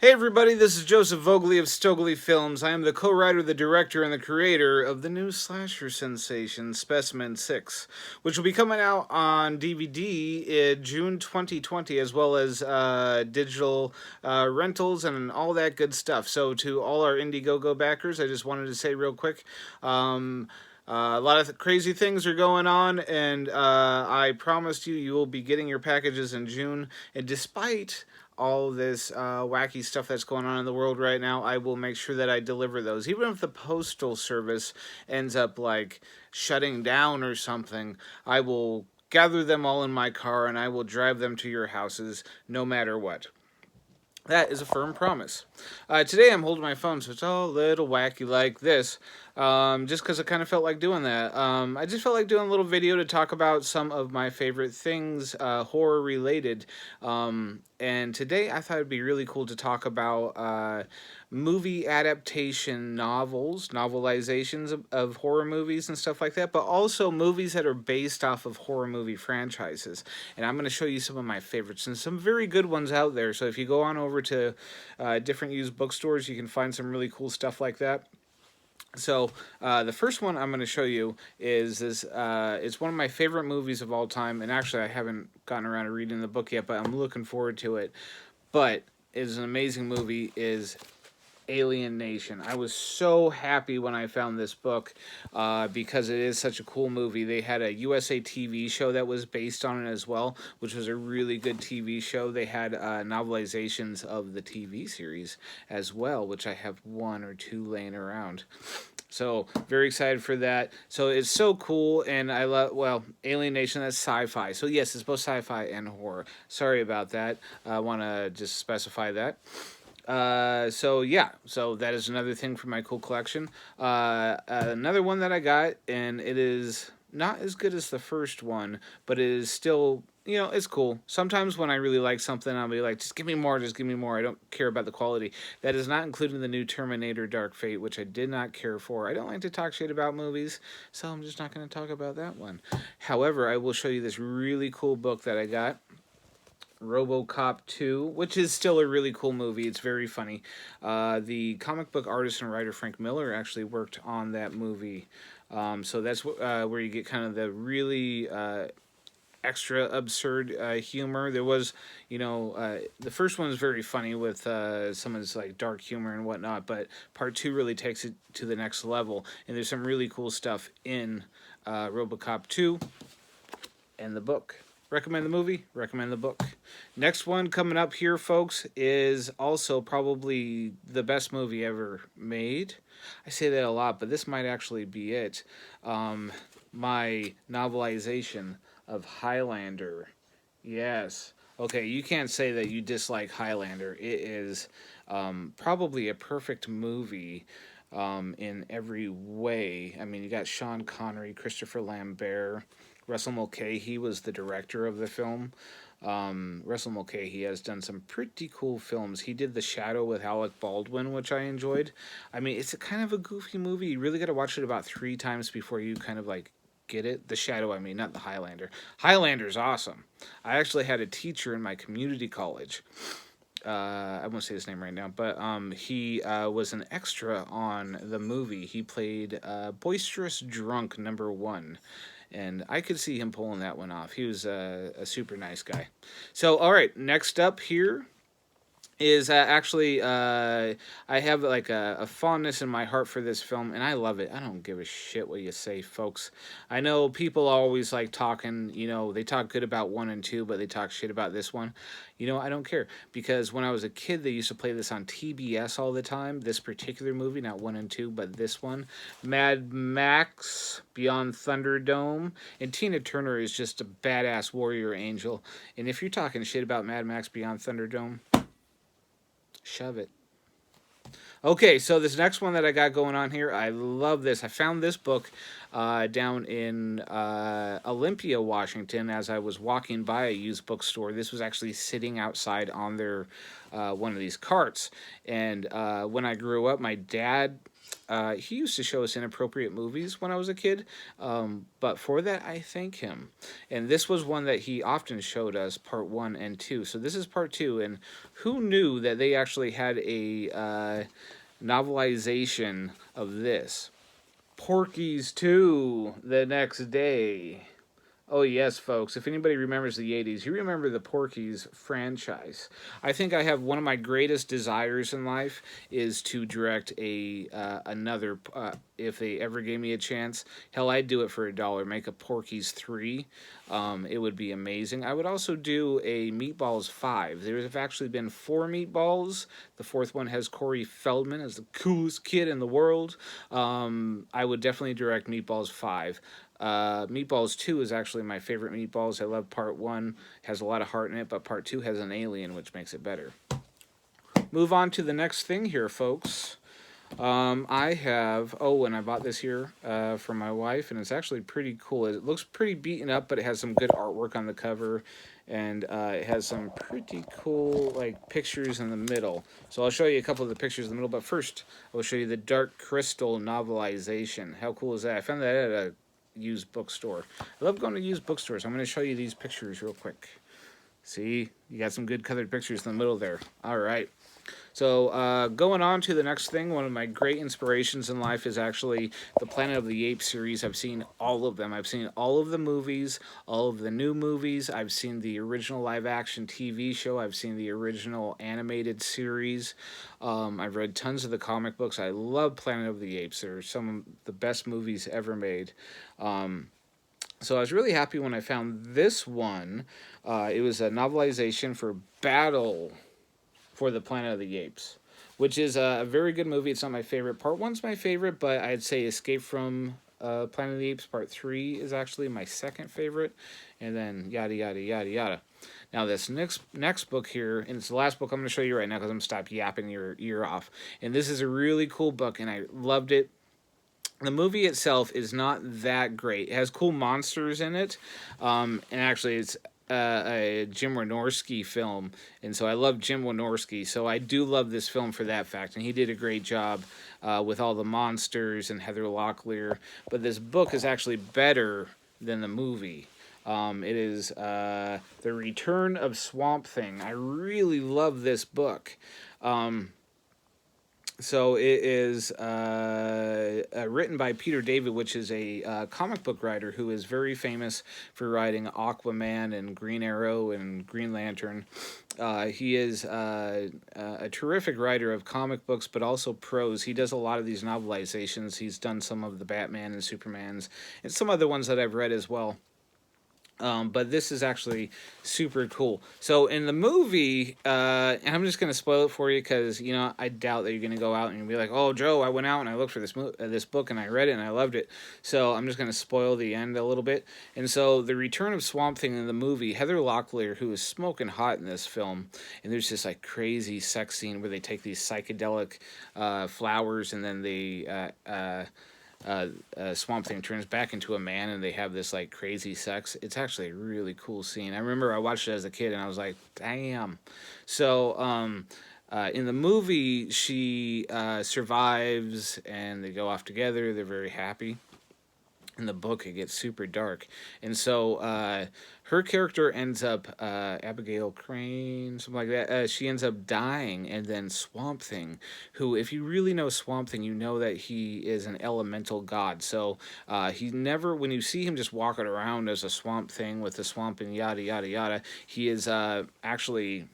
Hey everybody, this is Joseph Vogely of Stoegele Films. I am the co-writer, the director, and the creator of the new slasher sensation, Specimen 6, which will be coming out on DVD in June 2020, as well as digital rentals and all that good stuff. So to all our Indiegogo backers, I just wanted to say real quick, a lot of crazy things are going on, and I promised you will be getting your packages in June. And despite all this wacky stuff that's going on in the world right now, I will make sure that I deliver those. Even if the postal service ends up like shutting down or something, I will gather them all in my car and I will drive them to your houses no matter what. That is a firm promise. Today I'm holding my phone, so it's all a little wacky like this, just because I kind of felt like doing that. I just felt like doing a little video to talk about some of my favorite things, horror related. And today I thought it'd be really cool to talk about movie adaptation novels, novelizations of horror movies and stuff like that, but also movies that are based off of horror movie franchises. And I'm going to show you some of my favorites and some very good ones out there. So if you go on over to different used bookstores, you can find some really cool stuff like that. So the first one I'm going to show you is this. It's one of my favorite movies of all time, and actually I haven't gotten around to reading the book yet, but I'm looking forward to it. But it's an amazing movie. Is Alien Nation. I was so happy when I found this book because it is such a cool movie. They had a USA TV show that was based on it as well, which was a really good TV show. They had novelizations of the TV series as well, which I have one or two laying around. So very excited for that. So it's so cool, and I love, well, Alien Nation, that's sci-fi. So yes, it's both sci-fi and horror. Sorry about that. I want to just specify that. So yeah, so that is another thing from my cool collection. Another one that I got, and it is not as good as the first one, but it is still, it's cool. Sometimes when I really like something, I'll be like, just give me more, just give me more. I don't care about the quality. That is not including the new Terminator Dark Fate, which I did not care for. I don't like to talk shit about movies, so I'm just not going to talk about that one. However, I will show you this really cool book that I got. RoboCop 2, which is still a really cool movie. It's very funny. The comic book artist and writer Frank Miller actually worked on that movie. So that's where you get kind of the really extra absurd humor. There was, the first one is very funny with some of this like dark humor and whatnot, but part two really takes it to the next level. And there's some really cool stuff in RoboCop 2 and the book. Recommend the movie, recommend the book. Next one coming up here, folks, is also probably the best movie ever made. I say that a lot, but this might actually be it. My novelization of Highlander. Yes. Okay, you can't say that you dislike Highlander. It is probably a perfect movie in every way. I mean, you got Sean Connery, Christopher Lambert, Russell Mulcahy was the director of the film. Russell Mulcahy has done some pretty cool films. He did The Shadow with Alec Baldwin, which I enjoyed. I mean, it's a kind of a goofy movie. You really got to watch it about 3 times before you kind of like get it. The Shadow, I mean, not the Highlander. Highlander's awesome. I actually had a teacher in my community college. I won't say his name right now, but he was an extra on the movie. He played Boisterous Drunk #1. And I could see him pulling that one off. He was a super nice guy. So, all right, next up here is actually I have like a fondness in my heart for this film, and I love it. I don't give a shit what you say, folks. I know people always like talking, they talk good about 1 and 2, but they talk shit about this one. I don't care, because when I was a kid, they used to play this on TBS all the time. This particular movie, not 1 and 2, but this one, Mad Max Beyond Thunderdome, and Tina Turner is just a badass warrior angel. And if you're talking shit about Mad Max Beyond Thunderdome, shove it. Okay, so this next one that I got going on here, I love this. I found this book down in Olympia, Washington, as I was walking by a used bookstore. This was actually sitting outside on their one of these carts. And when I grew up, my dad he used to show us inappropriate movies when I was a kid, but for that I thank him. And this was one that he often showed us, part 1 and 2. So this is part 2, and who knew that they actually had a novelization of this? Porky's 2 the next day. Oh, yes, folks. If anybody remembers the 80s, you remember the Porky's franchise. I think I have one of my greatest desires in life is to direct another, if they ever gave me a chance. Hell, I'd do it for $1. Make a Porky's 3. It would be amazing. I would also do a Meatballs 5. There have actually been 4 Meatballs. The fourth one has Corey Feldman as the coolest kid in the world. I would definitely direct Meatballs 5. Meatballs 2 is actually my favorite Meatballs. I love part 1. Has a lot of heart in it, but part 2 has an alien, which makes it better. Move on to the next thing here, folks. I have, and I bought this here for my wife, and it's actually pretty cool. It looks pretty beaten up, but it has some good artwork on the cover, and it has some pretty cool pictures in the middle. So I'll show you a couple of the pictures in the middle, but first I will show you the Dark Crystal novelization. How cool is that? I found that at a used bookstore. I love going to used bookstores. I'm going to show you these pictures real quick. See, you got some good colored pictures in the middle there. All right. So going on to the next thing, one of my great inspirations in life is actually the Planet of the Apes series. I've seen all of them. I've seen all of the movies, all of the new movies. I've seen the original live-action TV show. I've seen the original animated series. I've read tons of the comic books. I love Planet of the Apes. They're some of the best movies ever made. So I was really happy when I found this one. It was a novelization for Battle for the Planet of the Apes, which is a very good movie. It's not my favorite. Part 1's my favorite, but I'd say Escape from Planet of the Apes Part 3 is actually my second favorite, and then yada, yada, yada, yada. Now this next book here, and it's the last book I'm going to show you right now because I'm going to stop yapping your ear off. And this is a really cool book, and I loved it. The movie itself is not that great. It has cool monsters in it, and actually it's a Jim Wynorski film, and so I love Jim Wynorski, so I do love this film for that fact, and he did a great job with all the monsters and Heather Locklear, but this book is actually better than the movie. It is The Return of Swamp Thing. I really love this book. So it is written by Peter David, which is a comic book writer who is very famous for writing Aquaman and Green Arrow and Green Lantern. He is a terrific writer of comic books, but also prose. He does a lot of these novelizations. He's done some of the Batman and Supermans and some other ones that I've read as well. But this is actually super cool. So in the movie, and I'm just going to spoil it for you because, I doubt that you're going to go out and you'll be like, oh, Joe, I went out and I looked for this book and I read it and I loved it. So I'm just going to spoil the end a little bit. And so the Return of Swamp Thing in the movie, Heather Locklear, who is smoking hot in this film, and there's this crazy sex scene where they take these psychedelic flowers and then they... Swamp Thing turns back into a man and they have this crazy sex. It's actually a really cool scene. I remember I watched it as a kid and I was like, damn. So in the movie she survives and they go off together. They're very happy. In the book it gets super dark, and so her character ends up Abigail Crane, something like that, she ends up dying, and then Swamp Thing, who, if you really know Swamp Thing, you know that he is an elemental god. So he never, when you see him just walking around as a Swamp Thing with the swamp and yada yada yada, he is actually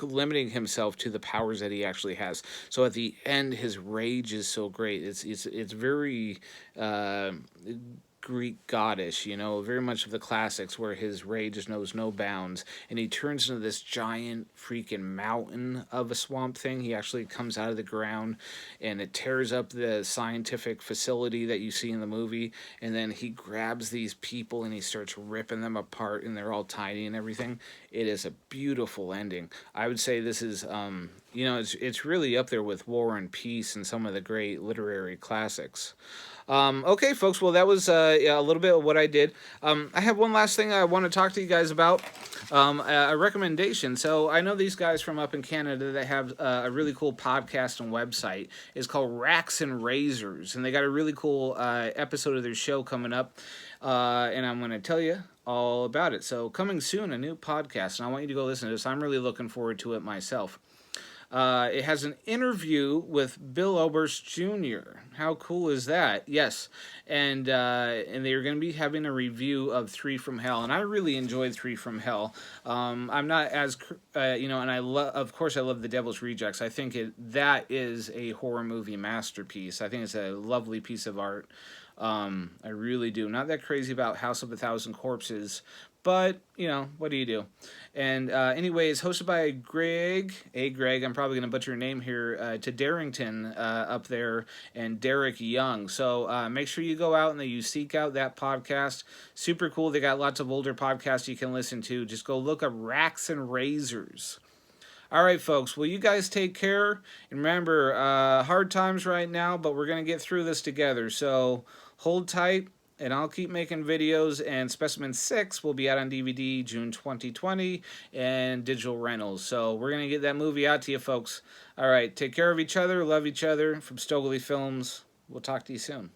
limiting himself to the powers that he actually has. So at the end, his rage is so great. It's very Greek goddess, very much of the classics where his rage knows no bounds, and he turns into this giant freaking mountain of a Swamp Thing. He actually comes out of the ground, and it tears up the scientific facility that you see in the movie, and then he grabs these people and he starts ripping them apart, and they're all tiny and everything. It is a beautiful ending. I would say this is, it's really up there with War and Peace and some of the great literary classics. Okay, folks. Well, that was yeah, a little bit of what I did. I have one last thing I want to talk to you guys about. A recommendation. So I know these guys from up in Canada that have a really cool podcast and website. It's called Racks and Razors, and they got a really cool episode of their show coming up. And I'm going to tell you all about it. So coming soon, a new podcast, and I want you to go listen to this. I'm really looking forward to it myself. It has an interview with Bill Oberst Jr. How cool is that? Yes, and they're going to be having a review of Three from Hell, and I really enjoyed Three from Hell. I'm not as and of course I love The Devil's Rejects. I think that is a horror movie masterpiece. I think it's a lovely piece of art. I really do. Not that crazy about House of a Thousand Corpses, but, what do you do? And anyway, it's hosted by Greg, I'm probably going to butcher your name here, to Darrington up there, and Derek Young. So make sure you go out and that you seek out that podcast. Super cool. They got lots of older podcasts you can listen to. Just go look up Racks and Razors. All right, folks. Well, you guys take care. And remember, hard times right now, but we're going to get through this together. So hold tight, and I'll keep making videos. And Specimen 6 will be out on DVD June 2020 and digital rentals. So we're going to get that movie out to you, folks. All right. Take care of each other. Love each other. From Stoegele Films. We'll talk to you soon.